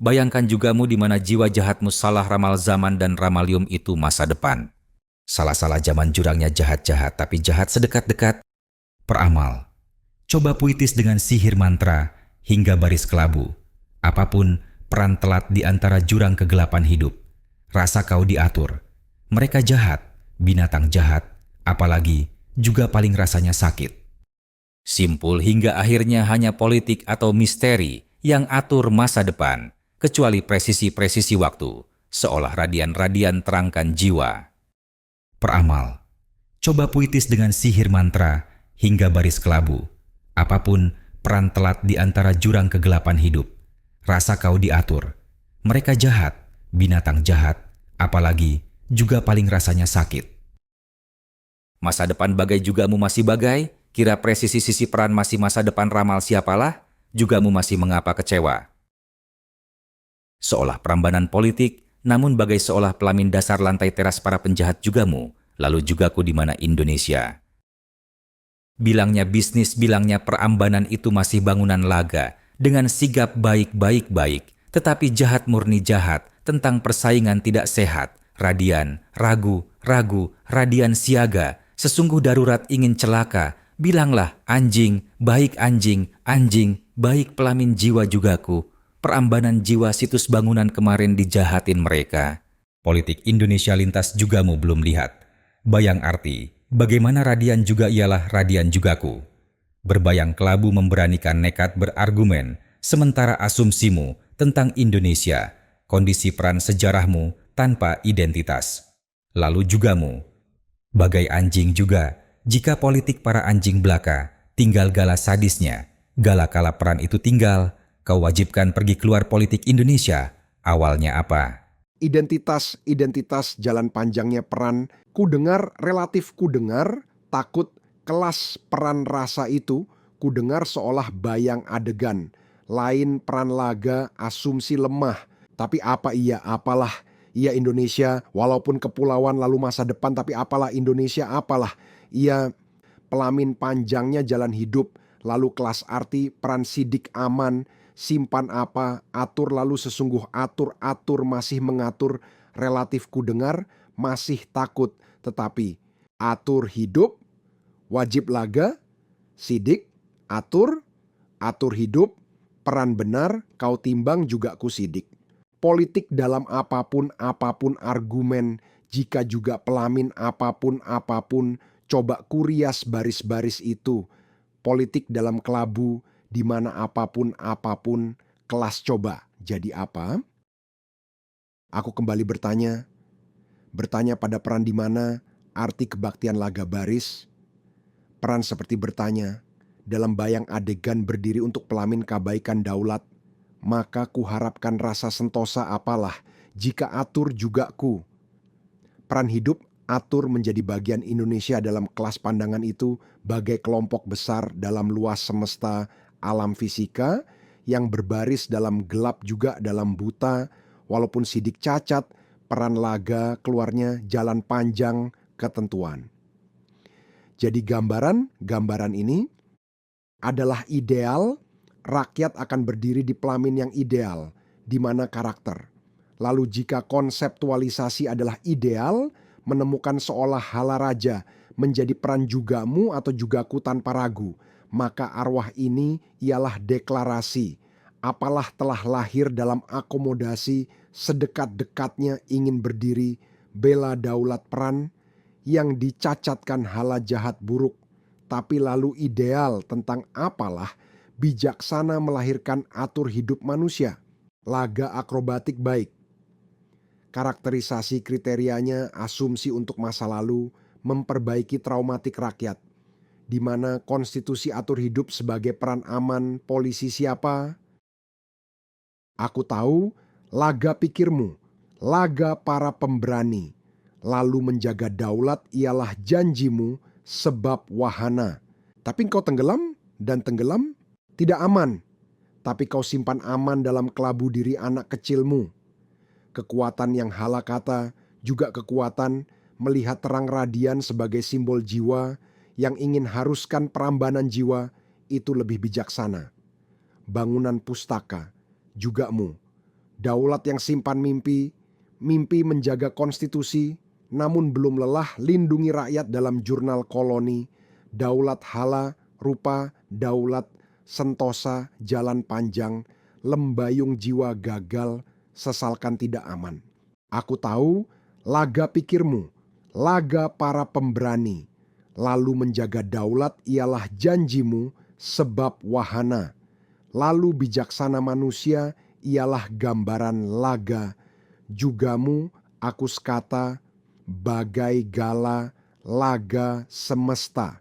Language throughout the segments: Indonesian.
Bayangkan jugamu di mana jiwa jahatmu salah ramal zaman dan ramalium itu masa depan. Salah-salah zaman jurangnya jahat-jahat tapi jahat sedekat-dekat. Peramal, coba puitis dengan sihir mantra hingga baris kelabu. Apapun peran telat di antara jurang kegelapan hidup. Rasa kau diatur. Mereka jahat, binatang jahat, apalagi juga paling rasanya sakit. Simpul hingga akhirnya hanya politik atau misteri yang atur masa depan, kecuali presisi-presisi waktu, seolah radian-radian terangkan jiwa. Peramal, coba puitis dengan sihir mantra hingga baris kelabu. Apapun peran telat di antara jurang kegelapan hidup. Rasa kau diatur. Mereka jahat, binatang jahat, apalagi juga paling rasanya sakit. Masa depan bagai jugamu masih bagai, kira presisi sisi peran masih masa depan ramal siapalah, jugamu masih mengapa kecewa. Seolah perambanan politik, namun bagai seolah pelamin dasar lantai teras para penjahat jugamu, lalu jugaku di mana Indonesia. Bilangnya bisnis, bilangnya perambanan itu masih bangunan laga, dengan sigap baik-baik-baik, tetapi jahat murni jahat, tentang persaingan tidak sehat, radian, ragu, radian siaga, sesungguh darurat ingin celaka, bilanglah anjing, baik pelamin jiwa jugaku, perambanan jiwa situs bangunan kemarin dijahatin mereka. Politik Indonesia lintas jugamu belum lihat. Bayang arti, bagaimana radian juga ialah radian jugaku. Berbayang kelabu memberanikan nekat berargumen, sementara asumsimu tentang Indonesia, kondisi peran sejarahmu tanpa identitas. Lalu jugamu, bagai anjing juga, jika politik para anjing belaka, tinggal gala sadisnya, gala kala peran itu tinggal, kau wajibkan pergi keluar politik Indonesia. Awalnya apa? Identitas jalan panjangnya peran, relatif ku dengar, takut kelas peran rasa itu, ku dengar seolah bayang adegan, lain peran laga, asumsi lemah, tapi apalah, ia Indonesia, walaupun kepulauan lalu masa depan, tapi apalah Indonesia, apalah, ia pelamin panjangnya jalan hidup, lalu kelas arti, peran sidik aman, simpan apa, atur lalu sesungguh atur masih mengatur, relatif ku dengar, masih takut, tetapi atur hidup, wajib laga, sidik, atur hidup, peran benar, kau timbang juga ku sidik. Politik dalam apapun argumen, jika juga pelamin apapun, coba kurias baris-baris itu. Politik dalam kelabu, di mana apapun, kelas coba jadi apa? Aku kembali bertanya pada peran di mana arti kebaktian laga baris, peran seperti bertanya, dalam bayang adegan berdiri untuk pelamin kabaikan daulat, maka kuharapkan rasa sentosa apalah, jika atur juga ku. Peran hidup atur menjadi bagian Indonesia dalam kelas pandangan itu bagai kelompok besar dalam luas semesta alam fisika yang berbaris dalam gelap juga dalam buta, walaupun sidik cacat, peran laga keluarnya jalan panjang ketentuan. Jadi gambaran ini adalah ideal, rakyat akan berdiri di pelamin yang ideal, di mana karakter. Lalu jika konseptualisasi adalah ideal, menemukan seolah hala raja menjadi peran jugamu atau jugaku tanpa ragu, maka arwah ini ialah deklarasi. Apalah telah lahir dalam akomodasi sedekat-dekatnya ingin berdiri, bela daulat peran yang dicacatkan hala jahat buruk, tapi lalu ideal tentang apalah bijaksana melahirkan atur hidup manusia, laga akrobatik baik. Karakterisasi kriterianya asumsi untuk masa lalu, memperbaiki traumatik rakyat, di mana konstitusi atur hidup sebagai peran aman polisi siapa? Aku tahu laga pikirmu, laga para pemberani, lalu menjaga daulat ialah janjimu sebab wahana. Tapi engkau tenggelam dan tenggelam tidak aman, tapi kau simpan aman dalam kelabu diri anak kecilmu. Kekuatan yang hala kata juga kekuatan melihat terang radian sebagai simbol jiwa yang ingin haruskan perambanan jiwa itu lebih bijaksana. Bangunan pustaka, jugamu, Daulat yang simpan mimpi, mimpi menjaga konstitusi, namun belum lelah lindungi rakyat dalam jurnal koloni, daulat hala, rupa, daulat, sentosa, jalan panjang, lembayung jiwa gagal, sesalkan tidak aman. Aku tahu laga pikirmu, laga para pemberani, lalu menjaga daulat ialah janjimu sebab wahana, lalu bijaksana manusia ialah gambaran laga, jugamu aku sekata, bagai gala, laga semesta,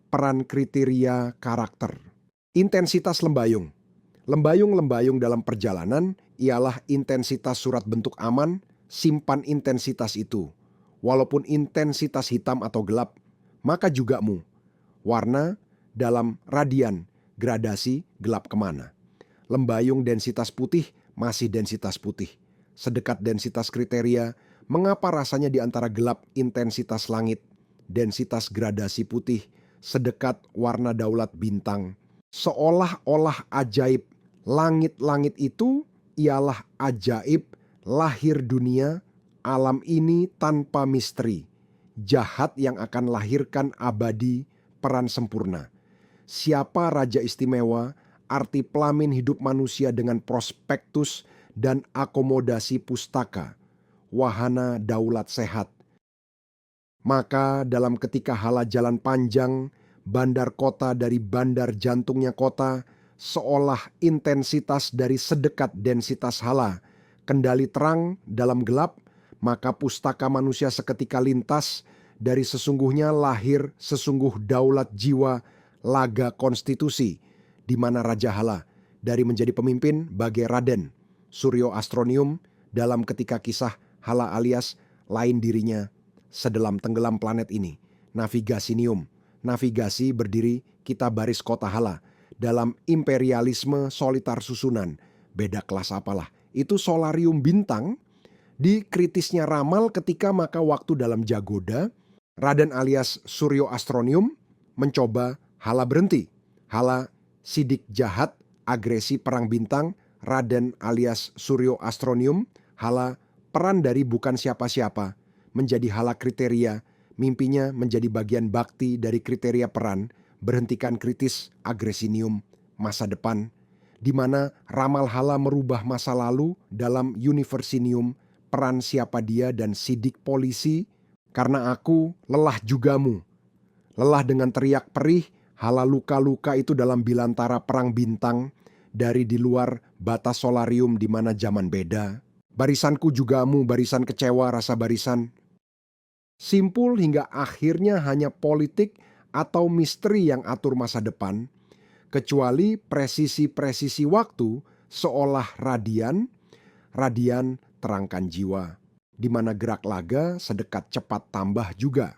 peran kriteria karakter. Intensitas lembayung. Lembayung-lembayung dalam perjalanan ialah intensitas surat bentuk aman, simpan intensitas itu. Walaupun intensitas hitam atau gelap, maka jugamu. Warna dalam radian, gradasi gelap kemana. Lembayung densitas putih masih densitas putih. Sedekat densitas kriteria, mengapa rasanya di antara gelap intensitas langit, densitas gradasi putih, sedekat warna daulat bintang. Seolah-olah ajaib, langit-langit itu ialah ajaib, lahir dunia, alam ini tanpa misteri. Jahat yang akan lahirkan abadi, peran sempurna. Siapa raja istimewa, arti pelamin hidup manusia dengan prospektus dan akomodasi pustaka, wahana daulat sehat. Maka dalam ketika hala jalan panjang, bandar kota dari bandar jantungnya kota, seolah intensitas dari sedekat densitas hala, kendali terang dalam gelap, maka pustaka manusia seketika lintas, dari sesungguhnya lahir sesungguh daulat jiwa, laga konstitusi, di mana Raja Hala dari menjadi pemimpin bagai Raden Suryo Astronium dalam ketika kisah Hala alias lain dirinya sedalam tenggelam planet ini. Navigasinium, navigasi berdiri kita baris kota Hala dalam imperialisme solitar susunan. Beda kelas apalah, itu solarium bintang di kritisnya ramal ketika maka waktu dalam jagoda, Raden alias Suryo Astronium mencoba Hala berhenti. Hala sidik jahat, agresi perang bintang, Raden alias Suryo Astronium, Hala peran dari bukan siapa-siapa, menjadi Hala kriteria, mimpinya menjadi bagian bakti dari kriteria peran, berhentikan kritis agresinium, masa depan, di mana ramal Hala merubah masa lalu dalam universinium, peran siapa dia dan sidik polisi, karena aku lelah jugamu. Lelah dengan teriak perih, Hala luka-luka itu dalam bilantara perang bintang, dari di luar batas solarium di mana zaman beda. Barisanku jugamu, barisan kecewa rasa barisan. Simpul hingga akhirnya hanya politik atau misteri yang atur masa depan, kecuali presisi-presisi waktu seolah radian, radian terangkan jiwa, di mana gerak laga sedekat cepat tambah juga.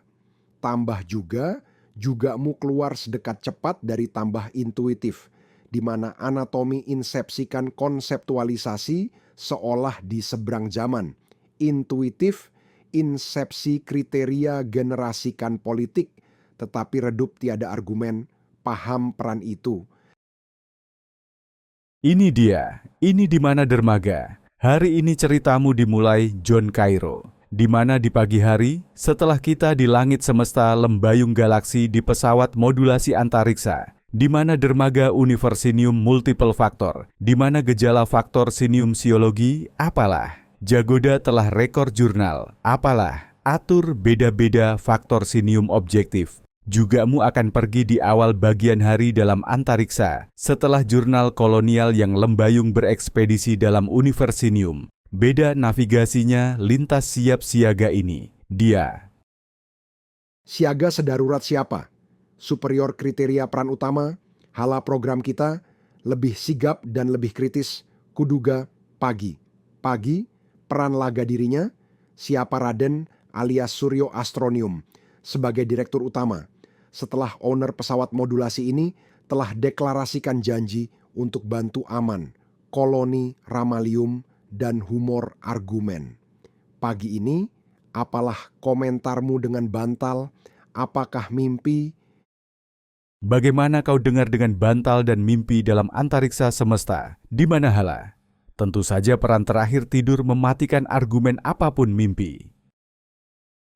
Tambah juga, jugamu keluar sedekat cepat dari tambah intuitif, di mana anatomi insepsikan konseptualisasi seolah di seberang zaman. Intuitif, insepsi kriteria generasikan politik, tetapi redup tiada argumen, paham peran itu. Ini dia, ini di mana dermaga. Hari ini ceritamu dimulai John Cairo. Di mana di pagi hari, setelah kita di langit semesta lembayung galaksi di pesawat modulasi antariksa, di mana dermaga Universinium multiple faktor, di mana gejala faktor sinium siologi, apalah. Jagoda telah rekor jurnal, apalah. Atur beda-beda faktor sinium objektif. Jugamu akan pergi di awal bagian hari dalam antariksa, setelah jurnal kolonial yang lembayung berekspedisi dalam Universinium. Beda navigasinya lintas siap siaga ini. Dia. Siaga sedarurat siapa? Superior kriteria peran utama, Hala program kita, lebih sigap dan lebih kritis, kuduga pagi. Pagi, peran laga dirinya, siapa Raden alias Suryo Astronium, sebagai direktur utama. Setelah owner pesawat modulasi ini telah deklarasikan janji untuk bantu aman, koloni Ramalium, dan humor argumen. Pagi ini, apalah komentarmu dengan bantal? Apakah mimpi? Bagaimana kau dengar dengan bantal dan mimpi dalam antariksa semesta? Di mana Hala? Tentu saja peran terakhir tidur mematikan argumen apapun mimpi.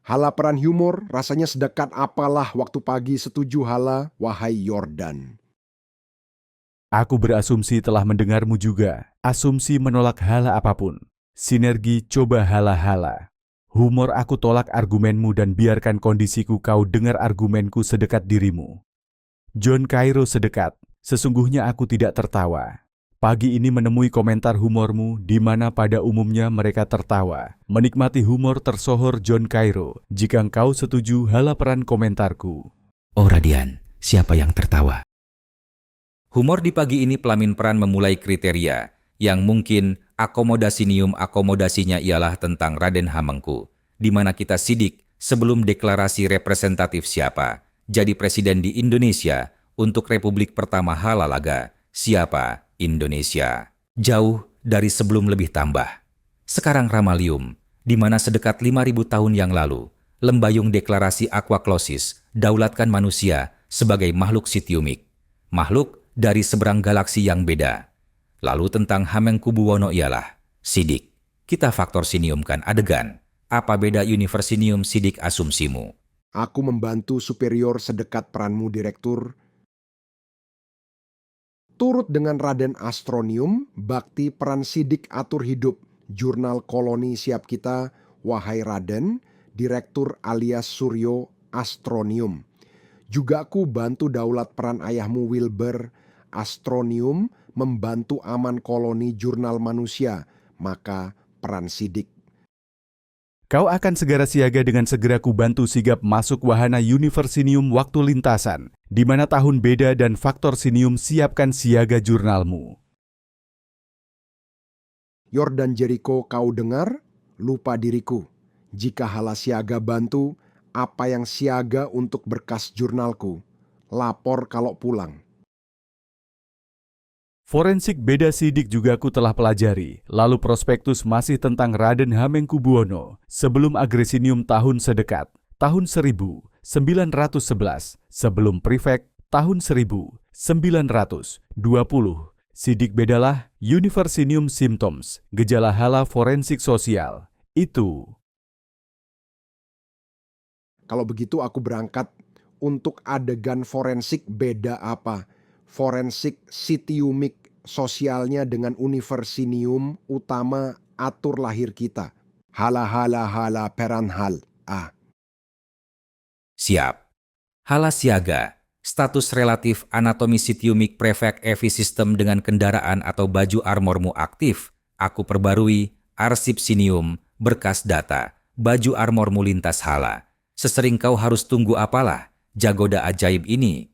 Hala peran humor, rasanya sedekat apalah waktu pagi, setuju hala, wahai Yordan. Aku berasumsi telah mendengarmu juga. Asumsi menolak hala apapun. Sinergi coba hala-hala. Humor aku tolak argumenmu dan biarkan kondisiku kau dengar argumenku sedekat dirimu. John Cairo sedekat, sesungguhnya aku tidak tertawa. Pagi ini menemui komentar humormu di mana pada umumnya mereka tertawa. Menikmati humor tersohor John Cairo. Jika engkau setuju hala peran komentarku. Oh Radian, siapa yang tertawa? Humor di pagi ini pelamin peran memulai kriteria, yang mungkin akomodasinium akomodasinya ialah tentang Raden Hamengku, di mana kita sidik sebelum deklarasi representatif siapa, jadi presiden di Indonesia untuk Republik Pertama Halalaga, siapa Indonesia. Jauh dari sebelum lebih tambah. Sekarang Ramalium, di mana sedekat 5.000 tahun yang lalu, lembayung deklarasi Aquaclosis, daulatkan manusia sebagai makhluk sitiumik. Makhluk dari seberang galaksi yang beda. Lalu tentang Hamengkubuwono ialah, sidik, kita faktor siniumkan adegan. Apa beda universinium sidik asumsimu? Aku membantu superior sedekat peranmu, Direktur. Turut dengan Raden Astronium, bakti peran sidik atur hidup, jurnal koloni siap kita, wahai Raden, Direktur alias Suryo Astronium. Juga aku bantu daulat peran ayahmu Wilbur Astronium, membantu aman koloni jurnal manusia, maka peran sidik. Kau akan segera siaga dengan segera kubantu sigap masuk wahana Universinium waktu lintasan, di mana tahun beda dan faktor sinium siapkan siaga jurnalmu. Yordan Jericho kau dengar? Lupa diriku. Jika hala siaga bantu, apa yang siaga untuk berkas jurnalku? Lapor kalau pulang. Forensik beda sidik juga aku telah pelajari, lalu prospektus masih tentang Raden Hamengkubuwono sebelum agresinium tahun sedekat, tahun 1911, sebelum prefek tahun 1920. Sidik bedalah Universinium Symptoms, gejala hala forensik sosial. Itu. Kalau begitu aku berangkat. Untuk adegan forensik beda apa? Forensik sitiumik sosialnya dengan universinium utama atur lahir kita. Hala peran hal. Siap. Hala siaga, status relatif anatomi sitiumik prefek EVI sistem dengan kendaraan atau baju armormu aktif. Aku perbarui, arsip sinium, berkas data, baju armormu lintas hala. Sesering kau harus tunggu apalah, jagoda ajaib ini.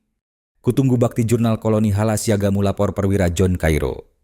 Kutunggu bakti jurnal koloni hala siagamu lapor perwira John Cairo.